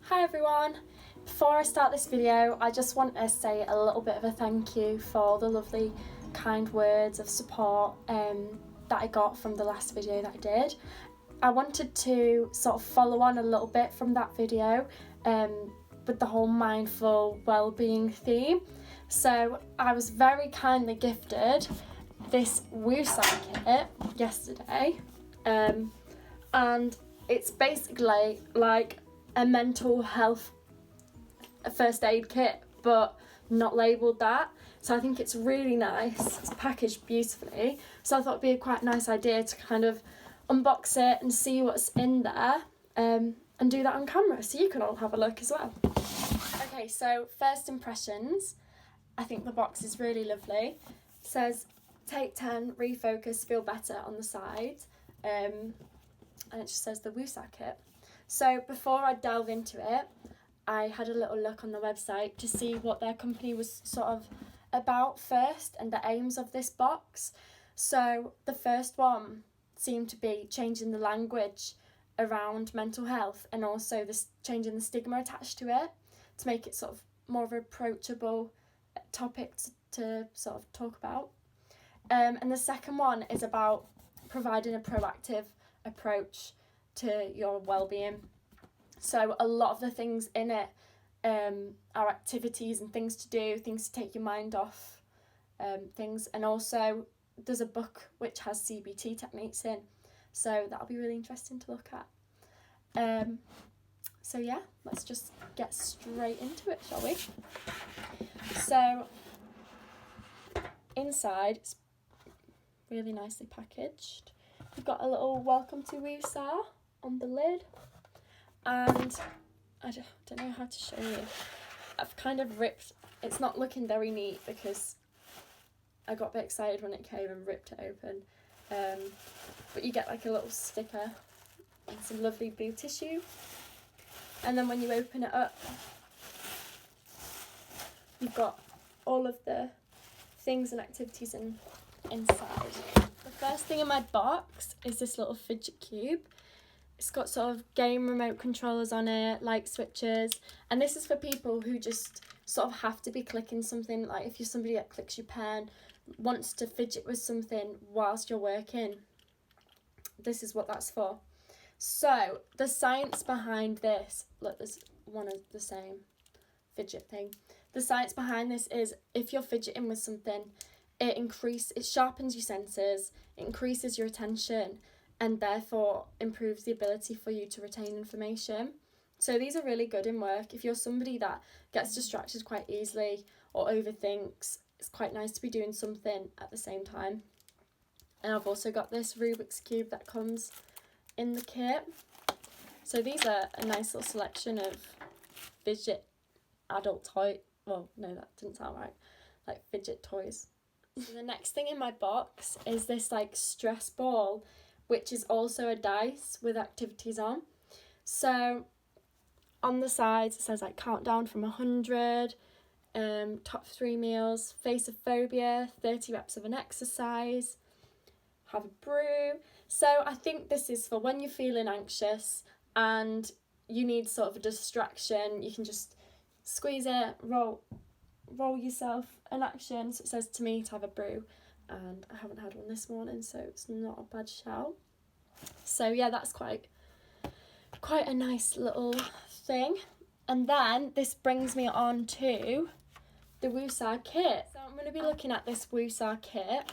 Hi everyone! Before I start this video, I just want to say a little bit of a thank you for the lovely kind words of support that I got from the last video that I did. I wanted to sort of follow on a little bit from that video with the whole mindful well-being theme. So I was very kindly gifted this WOOSAH kit yesterday, and it's basically like a mental health first aid kit, but not labelled that. So I think it's really nice. It's packaged beautifully. So I thought it'd be a quite nice idea to kind of unbox it and see what's in there, and do that on camera so you can all have a look as well. Okay, so first impressions. I think the box is really lovely. It says take 10, refocus, feel better on the side, and it just says the WOOSAH kit. So before I delve into it, I had a little look on the website to see what their company was sort of about first and the aims of this box. So the first one seemed to be changing the language around mental health and also this changing the stigma attached to it to make it sort of more of an approachable topic to sort of talk about. And the second one is about providing a proactive approach to your well-being. So a lot of the things in it are activities and things to do, things to take your mind off things, and also there's a book which has CBT techniques in, so that'll be really interesting to look at. So yeah, let's just get straight into it, shall we? So inside it's really nicely packaged. We've got a little welcome to WOOSAH on the lid, and I don't know how to show you. I've kind of ripped, it's not looking very neat because I got a bit excited when it came and ripped it open, but you get like a little sticker and some lovely blue tissue, and then when you open it up you've got all of the things and activities inside. The first thing in my box is this little fidget cube. It's got sort of game remote controllers on it, light switches, and this is for people who just sort of have to be clicking something, like if you're somebody that clicks your pen, wants to fidget with something whilst you're working. This is what that's for. So the science behind this, look, there's one of the same fidget thing. The science behind this is if you're fidgeting with something, it sharpens your senses, it increases your attention, and therefore improves the ability for you to retain information. So these are really good in work. If you're somebody that gets distracted quite easily or overthinks, it's quite nice to be doing something at the same time. And I've also got this Rubik's Cube that comes in the kit. So these are a nice little selection of fidget adult toy. Well, no, that didn't sound right. Like fidget toys. So the next thing in my box is this like stress ball, which is also a dice with activities on. So on the sides it says like countdown from 100, top 3 meals, face a phobia, 30 reps of an exercise, have a brew. So I think this is for when you're feeling anxious and you need sort of a distraction. You can just squeeze it, roll yourself an action. So it says to me to have a brew, and I haven't had one this morning, so it's not a bad shout. So yeah, that's quite a nice little thing. And then this brings me on to the WOOSAH kit. So I'm going to be looking at this WOOSAH kit,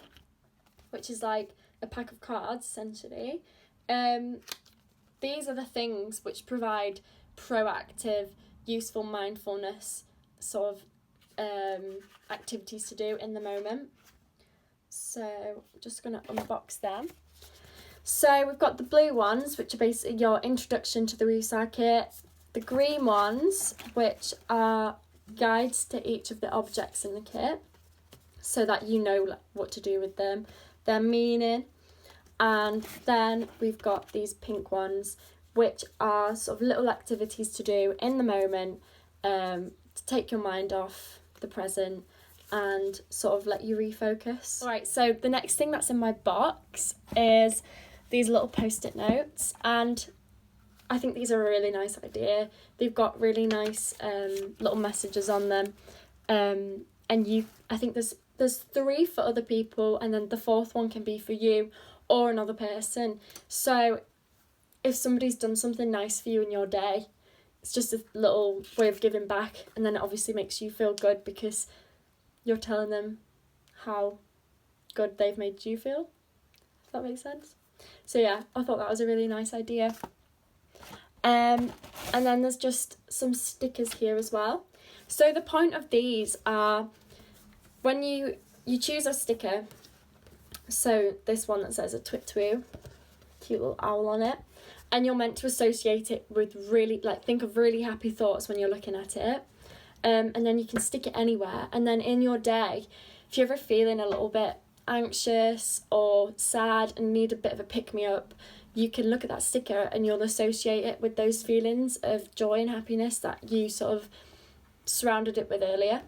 which is like a pack of cards essentially. These are the things which provide proactive, useful mindfulness sort of activities to do in the moment. So I'm just going to unbox them. So we've got the blue ones, which are basically your introduction to the WOOSAH kit. The green ones, which are guides to each of the objects in the kit, so that you know what to do with them, their meaning. And then we've got these pink ones, which are sort of little activities to do in the moment, to take your mind off the present and sort of let you refocus. Alright, so the next thing that's in my box is these little post-it notes, and I think these are a really nice idea. They've got really nice little messages on them, and I think there's 3 for other people, and then the 4th one can be for you or another person. So if somebody's done something nice for you in your day, it's just a little way of giving back, and then it obviously makes you feel good because you're telling them how good they've made you feel, if that makes sense. So yeah, I thought that was a really nice idea. And then there's just some stickers here as well. So the point of these are, when you choose a sticker, so this one that says a twit-twoo, cute little owl on it, and you're meant to associate it with really, like, think of really happy thoughts when you're looking at it. And then you can stick it anywhere. And then in your day, if you're ever feeling a little bit anxious or sad and need a bit of a pick-me-up, you can look at that sticker and you'll associate it with those feelings of joy and happiness that you sort of surrounded it with earlier.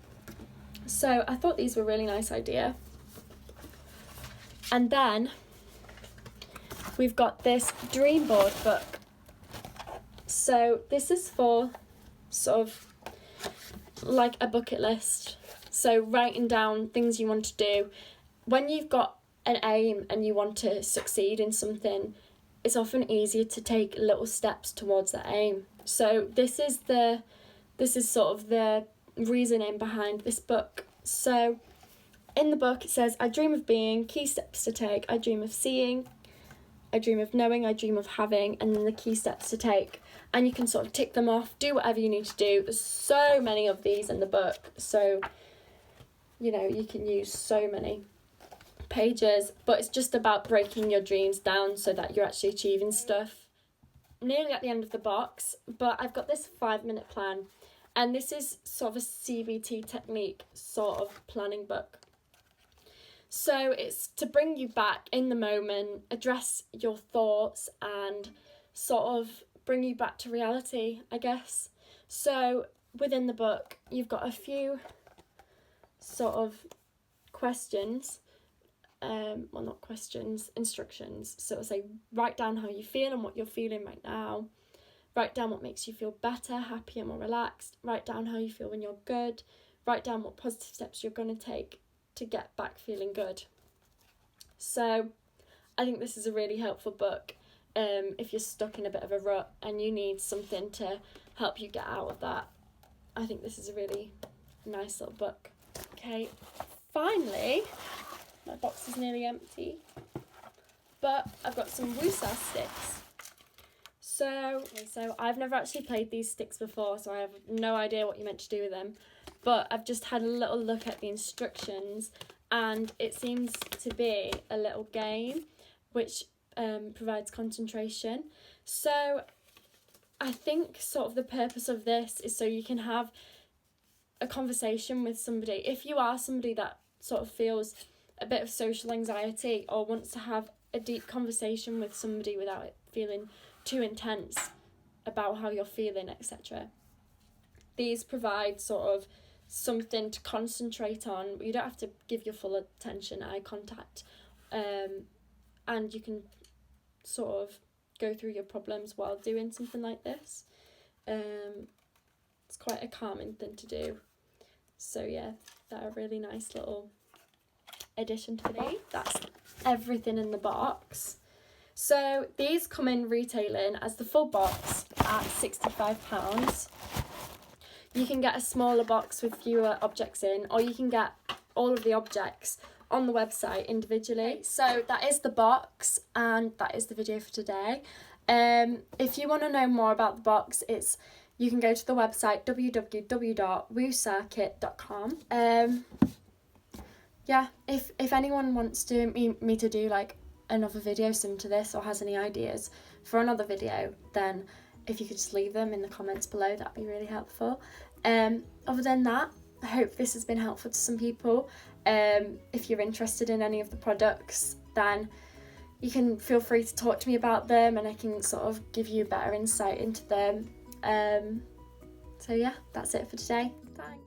So I thought these were a really nice idea. And then we've got this dream board book. So this is for sort of like a bucket list. So writing down things you want to do. When you've got an aim and you want to succeed in something, it's often easier to take little steps towards that aim. So this is sort of the reasoning behind this book. So in the book it says, I dream of being, key steps to take. I dream of seeing, I dream of knowing, I dream of having, and then the key steps to take. And you can sort of tick them off, do whatever you need to do. There's so many of these in the book, so you know, you can use so many pages, but it's just about breaking your dreams down so that you're actually achieving stuff. I'm nearly at the end of the box, but I've got this 5-minute plan, and this is sort of a CBT technique sort of planning book. So it's to bring you back in the moment, address your thoughts, and sort of bring you back to reality, I guess. So within the book, you've got a few sort of questions, well, not questions, instructions. So it'll say, write down how you feel and what you're feeling right now. Write down what makes you feel better, happier, more relaxed. Write down how you feel when you're good. Write down what positive steps you're going to take to get back feeling good. So I think this is a really helpful book if you're stuck in a bit of a rut and you need something to help you get out of that. I think this is a really nice little book. Okay, finally, my box is nearly empty, but I've got some WOOSAH sticks. So I've never actually played these sticks before, so I have no idea what you're meant to do with them, but I've just had a little look at the instructions, and it seems to be a little game which provides concentration. So I think sort of the purpose of this is so you can have a conversation with somebody. If you are somebody that sort of feels a bit of social anxiety or wants to have a deep conversation with somebody without it feeling too intense about how you're feeling, etc., these provide sort of something to concentrate on. You don't have to give your full attention, eye contact, and you can sort of go through your problems while doing something like this. It's quite a calming thing to do. So yeah, they're a really nice little addition to the box. That's everything in the box. So these come in retailing as the full box at £65. You can get a smaller box with fewer objects in, or you can get all of the objects on the website individually. So that is the box, and that is the video for today. If you want to know more about the box, you can go to the website www.woosahkit.com. Yeah, if anyone wants me to do like another video similar to this, or has any ideas for another video, then if you could just leave them in the comments below, that'd be really helpful. Other than that, I hope this has been helpful to some people. If you're interested in any of the products, then you can feel free to talk to me about them, and I can sort of give you a better insight into them. So yeah, that's it for today. Thanks.